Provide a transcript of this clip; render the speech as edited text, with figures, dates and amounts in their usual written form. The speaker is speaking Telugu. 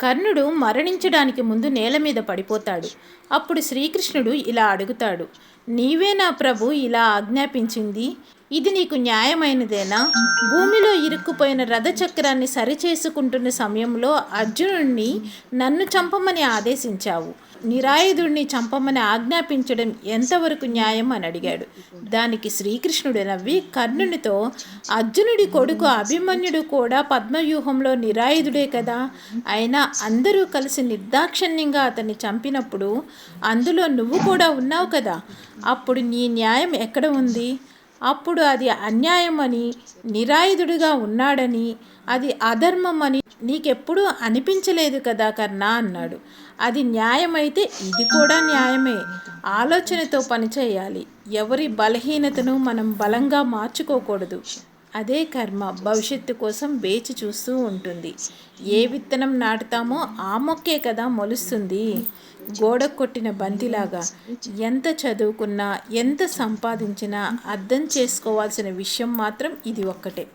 కర్ణుడు మరణించడానికి ముందు నేల మీద పడిపోతాడు. అప్పుడు శ్రీకృష్ణుడు ఇలా అడుగుతాడు, నీవే నా ప్రభు ఇలా ఆజ్ఞాపించింది, ఇది నీకు న్యాయమైనదేనా? భూమిలో ఇరుక్కుపోయిన రథచక్రాన్ని సరిచేసుకుంటున్న సమయంలో అర్జునుడిని నన్ను చంపమని ఆదేశించావు. నిరాయుధుడిని చంపమని ఆజ్ఞాపించడం ఎంతవరకు న్యాయం అని అడిగాడు. దానికి శ్రీకృష్ణుడు నవ్వి కర్ణునితో, అర్జునుడి కొడుకు అభిమన్యుడు కూడా పద్మవ్యూహంలో నిరాయుధుడే కదా, అయినా అందరూ కలిసి నిర్దాక్షిణ్యంగా అతన్ని చంపినప్పుడు అందులో నువ్వు కూడా ఉన్నావు కదా, అప్పుడు నీ న్యాయం ఎక్కడ ఉంది? అప్పుడు అది అన్యాయమని, నిరాయుధుడిగా ఉన్నాడని, అది అధర్మమని నీకెప్పుడూ అనిపించలేదు కదా కర్ణ అన్నాడు. అది న్యాయమైతే ఇది కూడా న్యాయమే. ఆలోచనతో పనిచేయాలి. ఎవరి బలహీనతను మనం బలంగా మార్చుకోకూడదు. అదే కర్మ భవిష్యత్తు కోసం వేచి చూస్తూ ఉంటుంది. ఏ విత్తనం నాటుతామో ఆ మొక్కే కదా మొలుస్తుంది. గోడ కొట్టిన బంతిలాగా ఎంత చదువుకున్నా, ఎంత సంపాదించినా అర్థం చేసుకోవాల్సిన విషయం మాత్రం ఇది ఒక్కటే.